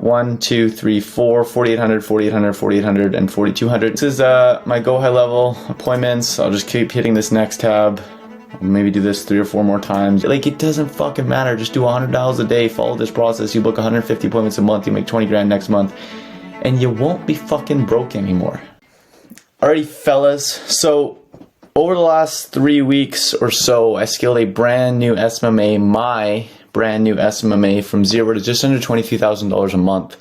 1, 2, 3, 4, 4,800, 4,800, 4,800, and 4,200. This is my Go High Level appointments. I'll just keep hitting this next tab. I'll maybe do this 3 or 4 more times. Like, it doesn't fucking matter. Just do $100 a day. Follow this process. You book 150 appointments a month. You make 20 grand next month. And you won't be fucking broke anymore. Alrighty, fellas. So, over the last 3 weeks or so, I scaled a brand new SMMA, my brand new SMMA, from zero to just under $22,000 a month.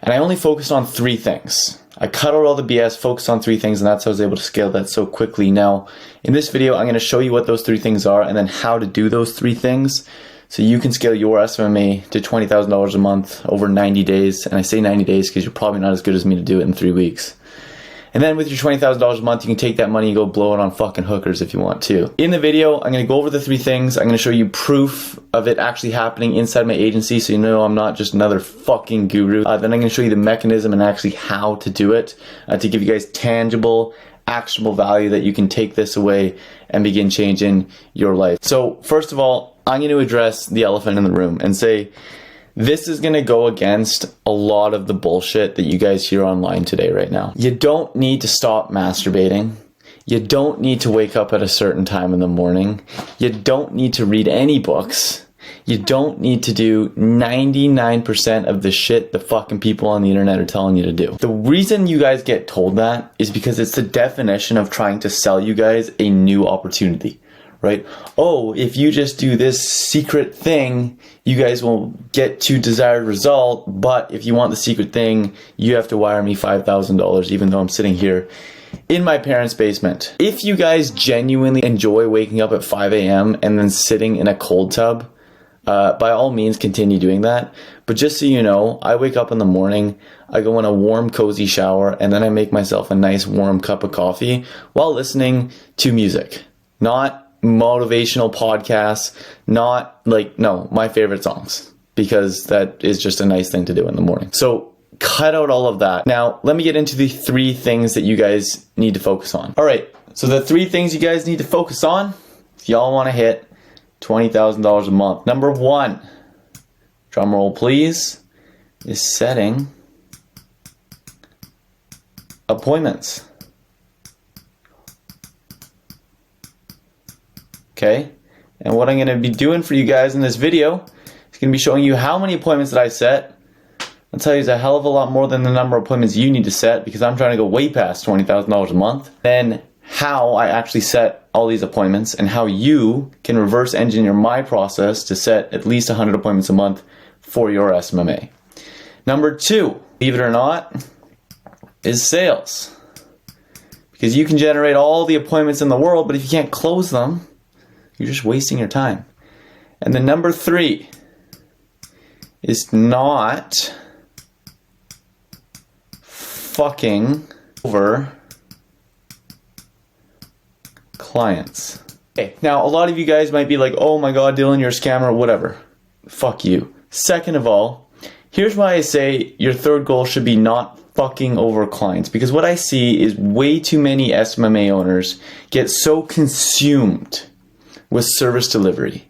And I only focused on 3 things. I cut out all the BS, focused on 3 things, and that's how I was able to scale that so quickly. Now, in this video, I'm going to show you what those 3 things are and then how to do those 3 things so you can scale your SMMA to $20,000 a month over 90 days. And I say 90 days because you're probably not as good as me to do it in 3 weeks. And then with your $20,000 a month, you can take that money and go blow it on fucking hookers if you want to. In the video, I'm going to go over the 3 things. I'm going to show you proof of it actually happening inside my agency so you know I'm not just another fucking guru. Then I'm going to show you the mechanism and actually how to do it to give you guys tangible, actionable value that you can take this away and begin changing your life. So first of all, I'm going to address the elephant in the room and say, this is going to go against a lot of the bullshit that you guys hear online today right now. You don't need to stop masturbating. You don't need to wake up at a certain time in the morning. You don't need to read any books. You don't need to do 99% of the shit the fucking people on the internet are telling you to do. The reason you guys get told that is because it's the definition of trying to sell you guys a new opportunity. Right? Oh, if you just do this secret thing, you guys will get to desired result, but if you want the secret thing, you have to wire me $5,000 even though I'm sitting here in my parents' basement. If you guys genuinely enjoy waking up at 5 a.m. and then sitting in a cold tub, by all means continue doing that. But just so you know, I wake up in the morning, I go in a warm, cozy shower, and then I make myself a nice warm cup of coffee while listening to music. Not motivational podcasts, not like, no, my favorite songs, because that is just a nice thing to do in the morning. So cut out all of that. Now, let me get into the 3 things that you guys need to focus on. All right, so the 3 things you guys need to focus on if y'all want to hit $20,000 a month. Number 1, drum roll please, is setting appointments. Okay, and what I'm going to be doing for you guys in this video is going to be showing you how many appointments that I set. I'll tell you it's a hell of a lot more than the number of appointments you need to set because I'm trying to go way past $20,000 a month. Then how I actually set all these appointments and how you can reverse engineer my process to set at least 100 appointments a month for your SMMA. Number 2, believe it or not, is sales. Because you can generate all the appointments in the world, but if you can't close them, you're just wasting your time. And then number 3 is not fucking over clients. Okay, now a lot of you guys might be like, oh my god, Dylan, you're a scammer, whatever. Fuck you. Second of all, here's why I say your 3rd goal should be not fucking over clients. Because what I see is way too many SMMA owners get so consumed with service delivery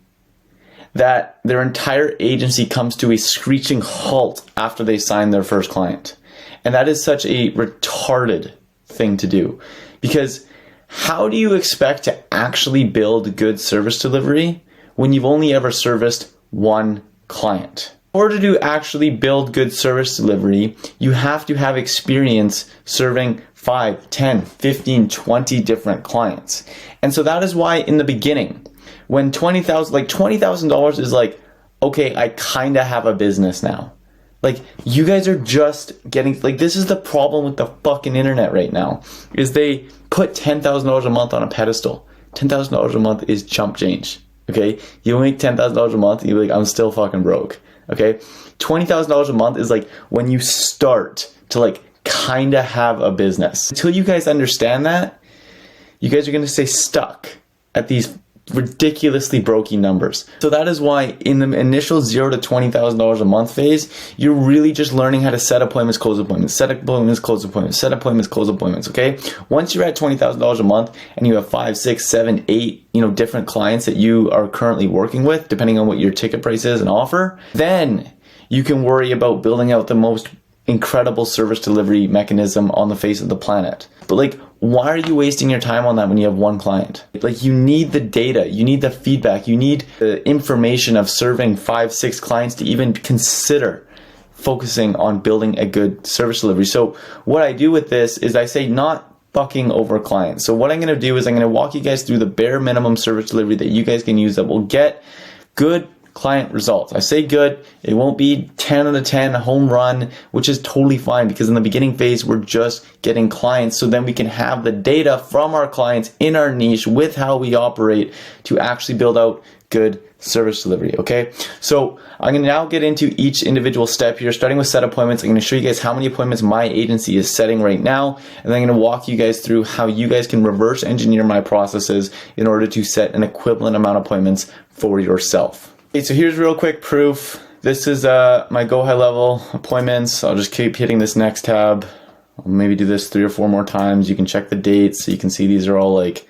that their entire agency comes to a screeching halt after they sign their first client. And that is such a retarded thing to do. Because how do you expect to actually build good service delivery when you've only ever serviced 1 client? In order to actually build good service delivery, you have to have experience serving 5, 10, 15, 20 different clients. And so that is why in the beginning, when $20,000 is like, okay, I kind of have a business now. Like, you guys are just getting, like, this is the problem with the fucking internet right now, is they put $10,000 a month on a pedestal. $10,000 a month is chump change, okay? You make $10,000 a month, you're like, I'm still fucking broke, okay? $20,000 a month is like when you start to like kind of have a business. Until you guys understand that, you guys are going to stay stuck at these ridiculously brokey numbers. So that is why in the initial $0 to $20,000 a month phase, you're really just learning how to set appointments, close appointments, set appointments, close appointments, set appointments, close appointments, okay? Once you're at $20,000 a month and you have 5, 6, 7, 8, different clients that you are currently working with, depending on what your ticket price is and offer, then You can worry about building out the most incredible service delivery mechanism on the face of the planet. But like, why are you wasting your time on that when you have one client? Like, you need the data, you need the feedback, you need the information of serving 5, 6 clients to even consider focusing on building a good service delivery. So what I do with this is I say not bucking over clients. So what I'm going to do is I'm going to walk you guys through the bare minimum service delivery that you guys can use that will get good client results. I say good, it won't be 10 out of 10 home run, which is totally fine, because in the beginning phase, we're just getting clients. So then we can have the data from our clients in our niche with how we operate to actually build out good service delivery. Okay, so I'm going to now get into each individual step here, starting with set appointments. I'm going to show you guys how many appointments my agency is setting right now, and then I'm going to walk you guys through how you guys can reverse engineer my processes in order to set an equivalent amount of appointments for yourself. Okay, so here's real quick proof. This is my go high level appointments. I'll just keep hitting this next tab. I'll maybe do this 3 or 4 more times. You can check the dates so you can see these are all like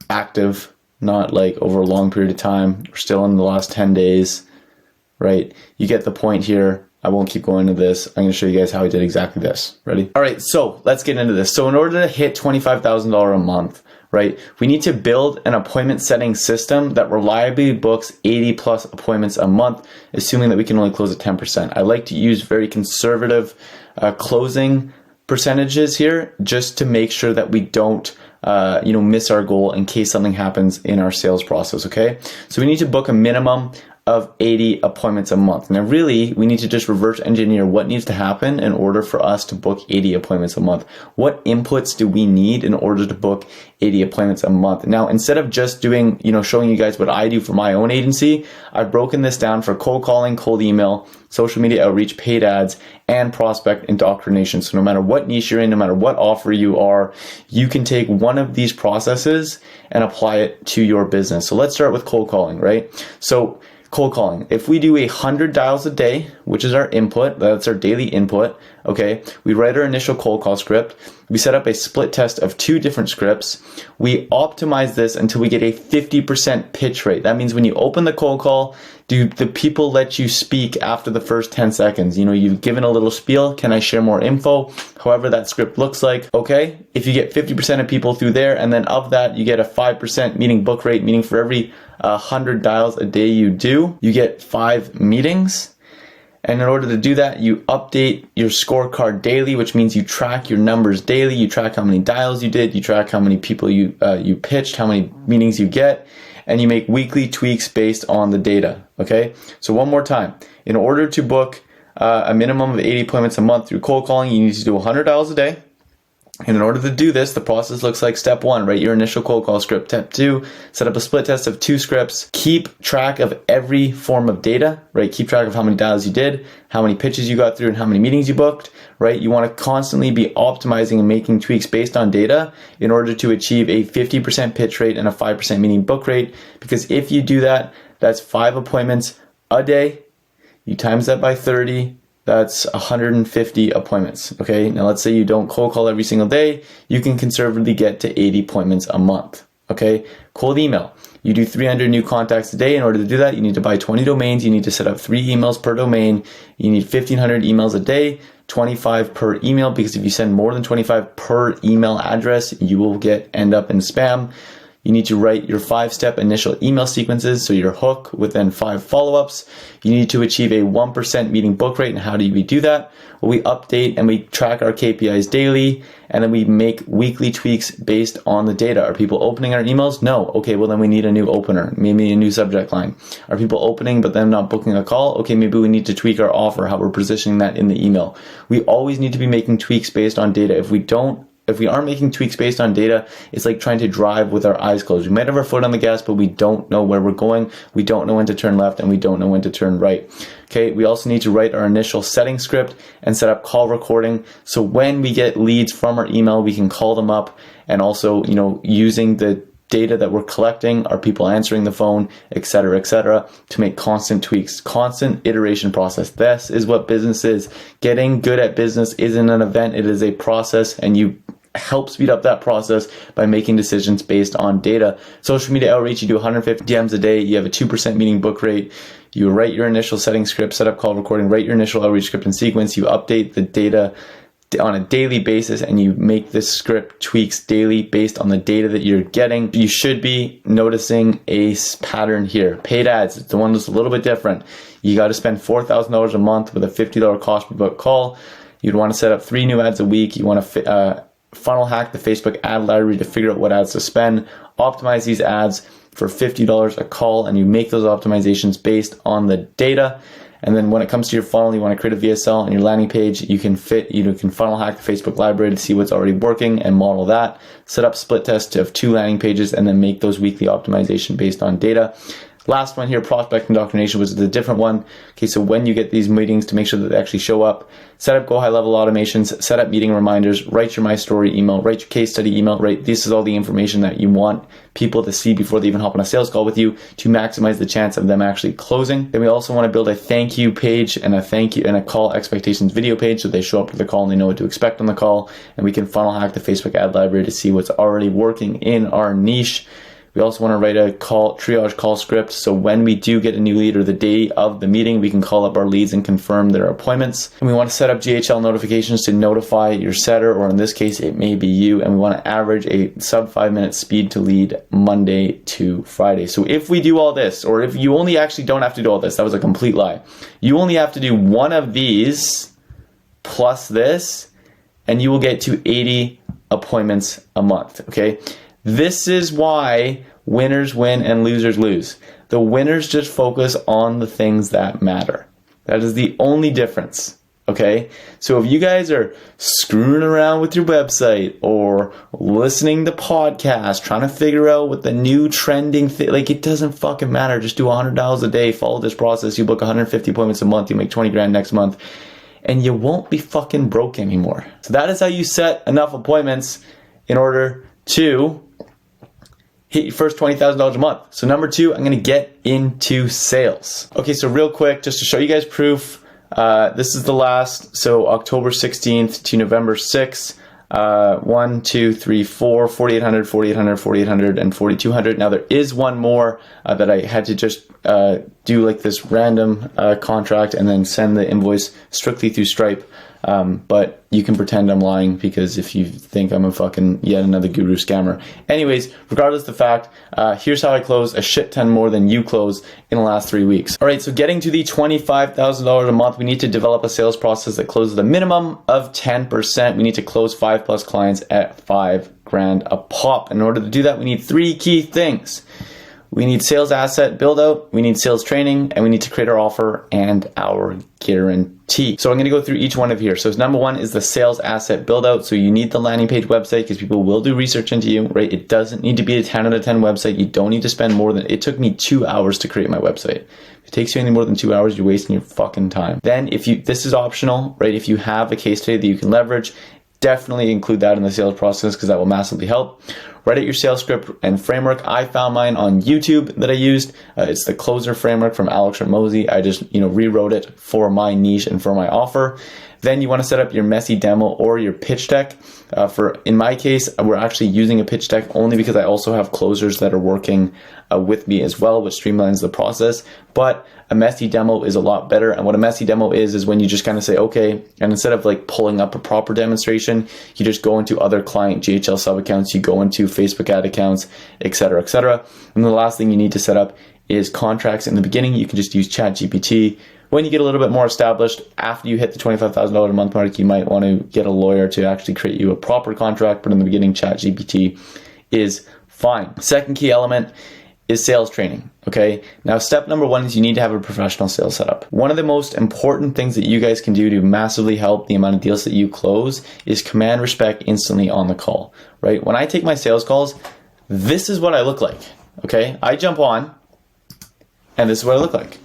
active, not like over a long period of time. We're still in the last 10 days, right? You get the point here. I won't keep going into this. I'm going to show you guys how I did exactly this. Ready? All right, so let's get into this. So in order to hit $25,000 a month, right, we need to build an appointment setting system that reliably books 80 plus appointments a month, assuming that we can only close at 10%. I like to use very conservative closing percentages here, just to make sure that we don't miss our goal in case something happens in our sales process. Okay, so we need to book a minimum of 80 appointments a month. Now really, we need to just reverse engineer what needs to happen in order for us to book 80 appointments a month. What inputs do we need in order to book 80 appointments a month? Now, instead of just doing, showing you guys what I do for my own agency, I've broken this down for cold calling, cold email, social media outreach, paid ads, and prospect indoctrination. So no matter what niche you're in, no matter what offer you are, you can take one of these processes and apply it to your business. So let's start with cold calling, right? So cold calling, if we do 100 dials a day, which is our input, that's our daily input, okay, we write our initial cold call script, we set up a split test of 2 different scripts, we optimize this until we get a 50% pitch rate. That means when you open the cold call, do the people let you speak after the first 10 seconds? You've given a little spiel, can I share more info? However that script looks like, okay, if you get 50% of people through there, and then of that, you get a 5% meeting book rate, meaning for every 100 dials a day you do, you get 5 meetings. And in order to do that, you update your scorecard daily, which means you track your numbers daily. You track how many dials you did, you track how many people you pitched, how many meetings you get, and you make weekly tweaks based on the data. Okay, so one more time. In order to book a minimum of 80 appointments a month through cold calling, you need to do 100 dials a day. And in order to do this, the process looks like step 1, write your initial cold call script. Step 2, set up a split test of 2 scripts. Keep track of every form of data, right? Keep track of how many dials you did, how many pitches you got through, and how many meetings you booked, right? You want to constantly be optimizing and making tweaks based on data in order to achieve a 50% pitch rate and a 5% meeting book rate. Because if you do that, that's 5 appointments a day. You times that by 30. That's 150 appointments, okay? Now let's say you don't cold call every single day, you can conservatively get to 80 appointments a month, okay? Cold email, you do 300 new contacts a day. In order to do that, you need to buy 20 domains, you need to set up 3 emails per domain, you need 1,500 emails a day, 25 per email, because if you send more than 25 per email address, you will end up in spam. You need to write your 5-step initial email sequences, so your hook with then 5 follow-ups. You need to achieve a 1% meeting book rate. And how do we do that? Well, we update and we track our KPIs daily, and then we make weekly tweaks based on the data. Are people opening our emails? No. Okay, well then we need a new opener, maybe a new subject line. Are people opening but then not booking a call? Okay, maybe we need to tweak our offer, how we're positioning that in the email. We always need to be making tweaks based on data. If we aren't making tweaks based on data, it's like trying to drive with our eyes closed. We might have our foot on the gas, but we don't know where we're going. We don't know when to turn left, and we don't know when to turn right. Okay, we also need to write our initial setting script and set up call recording. So when we get leads from our email, we can call them up, and also, using the data that we're collecting, are people answering the phone, et cetera, to make constant tweaks, constant iteration process. This is what business is. Getting good at business isn't an event, it is a process, and you help speed up that process by making decisions based on data. Social media outreach, you do 150 DMs a day, you have a 2% meeting book rate, You write your initial setting script, set up call recording, write your initial outreach script in sequence. You update the data on a daily basis, and you make this script tweaks daily based on the data that you're getting. You should be noticing a pattern here. Paid ads, it's the one that's a little bit different. You got to spend $4,000 a month with a $50 cost per book call. You'd want to set up 3 new ads a week. You want to funnel hack the Facebook ad library to figure out what ads to spend, optimize these ads for $50 a call, and you make those optimizations based on the data. And then when it comes to your funnel, you want to create a VSL on your landing page. You can funnel hack the Facebook library to see what's already working and model that. Set up split tests of 2 landing pages and then make those weekly optimization based on data. Last one here, prospect indoctrination, was the different one. Okay, so when you get these meetings, to make sure that they actually show up, set up go high level automations, set up meeting reminders, write your my story email, write your case study email, right? This is all the information that you want people to see before they even hop on a sales call with you to maximize the chance of them actually closing. Then we also want to build a thank you page and a thank you and a call expectations video page so they show up to the call and they know what to expect on the call. And we can funnel hack the Facebook ad library to see what's already working in our niche. We also want to write a triage call script, so when we do get a new lead or the day of the meeting, we can call up our leads and confirm their appointments. And we want to set up GHL notifications to notify your setter, or in this case, it may be you. And we want to average a sub 5 minute speed to lead Monday to Friday. So if we do all this, or if you only actually don't have to do all this, that was a complete lie. You only have to do one of these plus this, and you will get to 80 appointments a month, okay? This is why winners win and losers lose. The winners just focus on the things that matter. That is the only difference, okay? So if you guys are screwing around with your website or listening to podcasts, trying to figure out what the new trending thing, like, it doesn't fucking matter. Just do $100 a day, follow this process. You book 150 appointments a month, you make 20 grand next month, and you won't be fucking broke anymore. So that is how you set enough appointments in order to hit your first $20,000 a month. So number 2, I'm going to get into sales. Okay, so real quick, just to show you guys proof, this is the last, so October 16th to November 6th, 1, 2, 3, 4, 4,800, 4,800, 4,800, and 4,200. Now there is one more that I had to just do like this random contract and then send the invoice strictly through Stripe. But you can pretend I'm lying, because if you think I'm a fucking yet another guru scammer. Anyways, regardless of the fact, here's how I closed a shit ton more than you closed in the last 3 weeks. All right, so getting to the $25,000 a month, we need to develop a sales process that closes a minimum of 10%. We need to close 5+ clients at $5 grand a pop. In order to do that, we need 3 key things. We need sales asset build out, we need sales training, and we need to create our offer and our guarantee. So I'm going to go through each one of here. So number 1 is the sales asset build out. So you need the landing page website, because people will do research into you, right? It doesn't need to be a 10 out of 10 website. You don't need to spend more than, it took me 2 hours to create my website. If it takes you any more than 2 hours, you're wasting your fucking time. Then this is optional, right? If you have a case study that you can leverage, definitely include that in the sales process, because that will massively help. Write out your sales script and framework. I found mine on YouTube that I used. It's the closer framework from Alex Ramosi. I just rewrote it for my niche and for my offer. Then you want to set up your messy demo or your pitch deck. In my case, we're actually using a pitch deck only because I also have closers that are working with me as well, which streamlines the process. But a messy demo is a lot better. And what a messy demo is when you just kind of say, okay, and instead of like pulling up a proper demonstration, you just go into other client GHL sub accounts, you go into Facebook ad accounts, etc., etc. And the last thing you need to set up is contracts. In the beginning, you can just use ChatGPT. When you get a little bit more established, after you hit the $25,000 a month mark, you might want to get a lawyer to actually create you a proper contract. But in the beginning, ChatGPT is fine. Second key element is sales training. Okay. Now, step number 1 is you need to have a professional sales setup. One of the most important things that you guys can do to massively help the amount of deals that you close is command respect instantly on the call, right? When I take my sales calls, this is what I look like. Okay. I jump on and this is what I look like.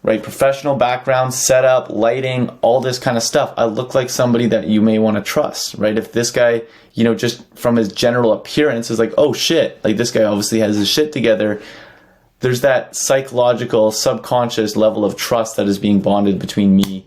Right? Professional background, setup, lighting, all this kind of stuff. I look like somebody that you may want to trust, right? If this guy, just from his general appearance is like, oh shit, like this guy obviously has his shit together. There's that psychological, subconscious level of trust that is being bonded between me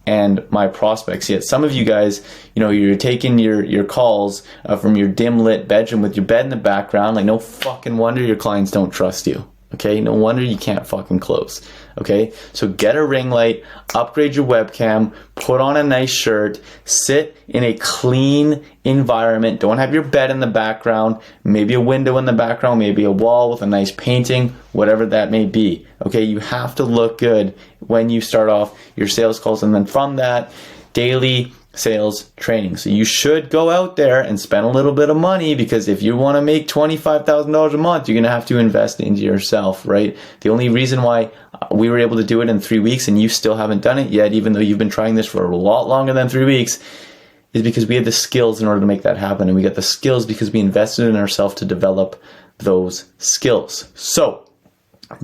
and my prospects. Yet some of you guys, you're taking your calls from your dim lit bedroom with your bed in the background. Like, no fucking wonder your clients don't trust you. Okay, no wonder you can't fucking close. Okay, so get a ring light, upgrade your webcam, put on a nice shirt, sit in a clean environment. Don't have your bed in the background, maybe a window in the background, maybe a wall with a nice painting, whatever that may be. Okay, you have to look good when you start off your sales calls, and then from that, daily sales training. So you should go out there and spend a little bit of money, because if you want to make $25,000 a month, you're going to have to invest into yourself, right? The only reason why we were able to do it in 3 weeks and you still haven't done it yet, even though you've been trying this for a lot longer than 3 weeks, is because we had the skills in order to make that happen. And we got the skills because we invested in ourselves to develop those skills. So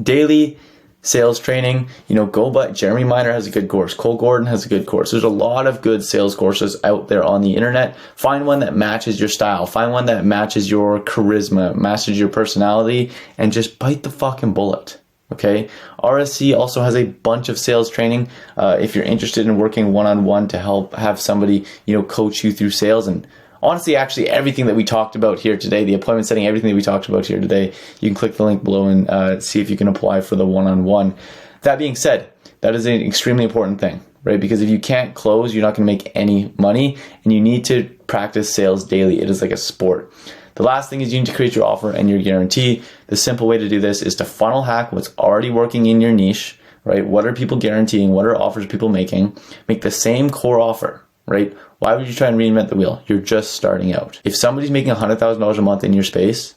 daily sales training, go by Jeremy Miner has a good course. Cole Gordon has a good course. There's a lot of good sales courses out there on the internet. Find one that matches your style. Find one that matches your charisma, matches your personality, and just bite the fucking bullet. Okay. RSC also has a bunch of sales training. If you're interested in working one-on-one to help have somebody, coach you through sales. And honestly, actually, everything that we talked about here today, the appointment setting, everything that we talked about here today, you can click the link below and see if you can apply for the one-on-one. That being said, that is an extremely important thing, right? Because if you can't close, you're not going to make any money, and you need to practice sales daily. It is like a sport. The last thing is you need to create your offer and your guarantee. The simple way to do this is to funnel hack what's already working in your niche, right? What are people guaranteeing? What are offers people making? Make the same core offer, right? Why would you try and reinvent the wheel? You're just starting out. If somebody's making $100,000 a month in your space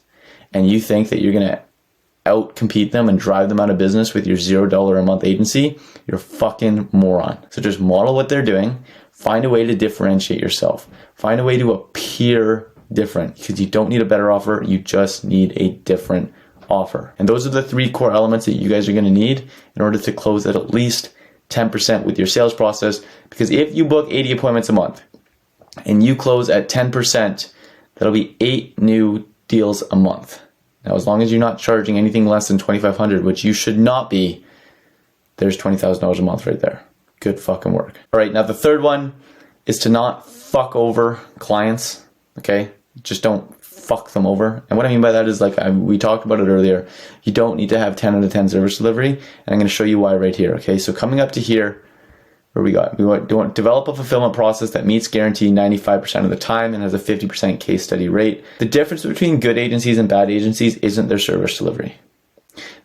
and you think that you're going to out-compete them and drive them out of business with your $0 a month agency, you're a fucking moron. So just model what they're doing. Find a way to differentiate yourself. Find a way to appear different, because you don't need a better offer. You just need a different offer. And those are the 3 core elements that you guys are going to need in order to close at least 10% with your sales process. Because if you book 80 appointments a month and you close at 10%, that'll be 8 new deals a month. Now, as long as you're not charging anything less than $2,500, which you should not be, there's $20,000 a month right there. Good fucking work. All right, now the third one is to not fuck over clients, okay? Just don't fuck them over. And what I mean by that is, we talked about it earlier, you don't need to have 10 out of 10 service delivery. And I'm going to show you why right here. Okay, so coming up to here, we want to develop a fulfillment process that meets guarantee 95% of the time and has a 50% case study rate. The difference between good agencies and bad agencies isn't their service delivery.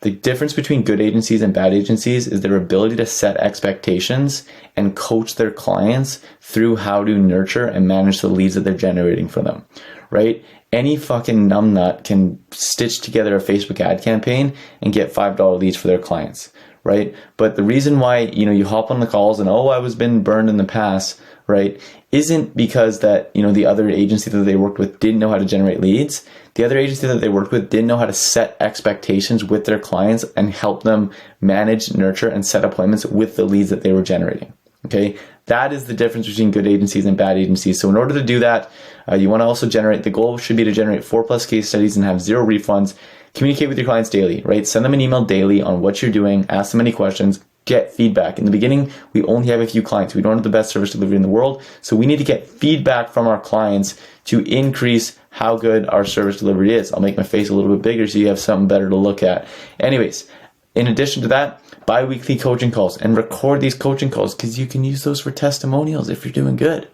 The difference between good agencies and bad agencies is their ability to set expectations and coach their clients through how to nurture and manage the leads that they're generating for them, right? Any fucking numbnut can stitch together a Facebook ad campaign and get $5 leads for their clients, right? But the reason why, you hop on the calls and, I was been burned in the past, right, isn't because that, the other agency that they worked with didn't know how to generate leads. The other agency that they worked with didn't know how to set expectations with their clients and help them manage, nurture, and set appointments with the leads that they were generating. Okay, that is the difference between good agencies and bad agencies. So in order to do that, you want to also the goal should be to generate 4+ case studies and have 0 refunds. Communicate with your clients daily, right? Send them an email daily on what you're doing, ask them any questions, get feedback. In the beginning, we only have a few clients. We don't have the best service delivery in the world. So we need to get feedback from our clients to increase how good our service delivery is. I'll make my face a little bit bigger so you have something better to look at. Anyways, in addition to that, bi-weekly coaching calls, and record these coaching calls, because you can use those for testimonials if you're doing good,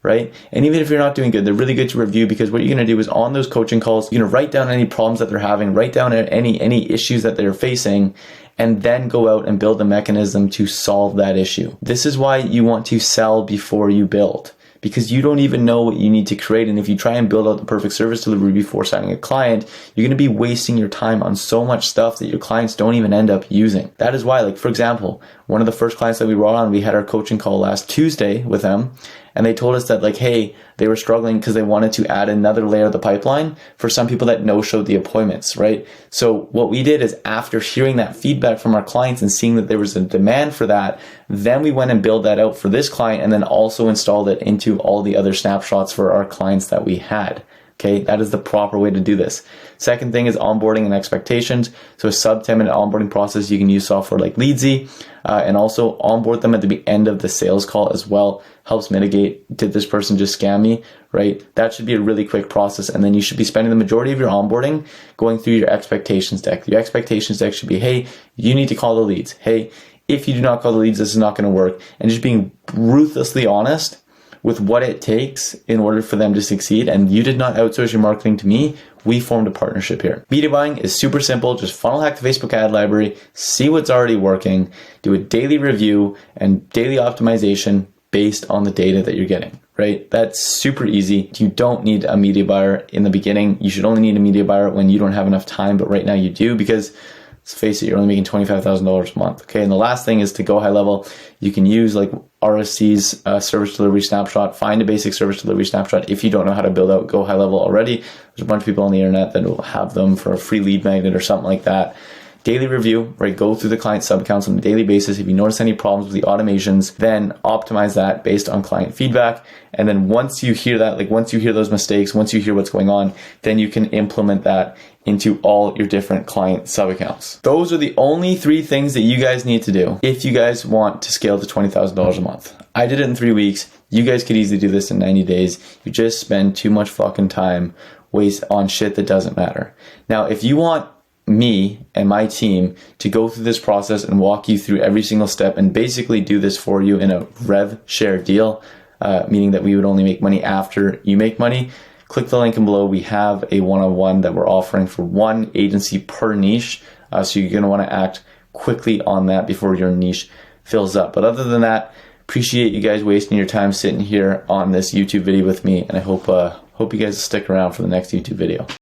right? And even if you're not doing good, they're really good to review, because what you're going to do is on those coaching calls, you're going to write down any problems that they're having, write down any issues that they're facing, and then go out and build a mechanism to solve that issue. This is why you want to sell before you build, because you don't even know what you need to create. And if you try and build out the perfect service delivery before signing a client, you're going to be wasting your time on so much stuff that your clients don't even end up using. That is why, for example, one of the first clients that we brought on, we had our coaching call last Tuesday with them, and they told us that hey, they were struggling because they wanted to add another layer of the pipeline for some people that no-showed the appointments, right? So what we did is, after hearing that feedback from our clients and seeing that there was a demand for that, then we went and built that out for this client, and then also installed it into all the other snapshots for our clients that we had. Okay, that is the proper way to do this. Second thing is onboarding and expectations. So a sub 10-minute onboarding process, you can use software like Leadsy, and also onboard them at the end of the sales call as well. Helps mitigate, did this person just scam me, right? That should be a really quick process. And then you should be spending the majority of your onboarding going through your expectations deck. Your expectations deck should be, hey, you need to call the leads. Hey, if you do not call the leads, this is not going to work. And just being ruthlessly honest with what it takes in order for them to succeed. And you did not outsource your marketing to me. We formed a partnership here. Media buying is super simple. Just funnel hack the Facebook ad library, see what's already working, do a daily review and daily optimization based on the data that you're getting, right? That's super easy. You don't need a media buyer in the beginning. You should only need a media buyer when you don't have enough time, but right now you do, because let's face it, you're only making $25,000 a month. Okay, and the last thing is to go high level. You can use like RSC's service delivery snapshot. Find a basic service delivery snapshot. If you don't know how to build out Go High Level already, there's a bunch of people on the internet that will have them for a free lead magnet or something like that. Daily review, right? Go through the client sub accounts on a daily basis. If you notice any problems with the automations, then optimize that based on client feedback. And then once you hear that, like once you hear those mistakes, once you hear what's going on, then you can implement that into all your different client sub accounts. Those are the only 3 things that you guys need to do if you guys want to scale to $20,000 a month. I did it in 3 weeks. You guys could easily do this in 90 days. You just spend too much fucking time waste on shit that doesn't matter. Now, if you want me and my team to go through this process and walk you through every single step and basically do this for you in a rev share deal, meaning that we would only make money after you make money, click the link below. We have a one-on-one that we're offering for 1 agency per niche. So you're going to want to act quickly on that before your niche fills up. But other than that, appreciate you guys wasting your time sitting here on this YouTube video with me. And I hope you guys stick around for the next YouTube video.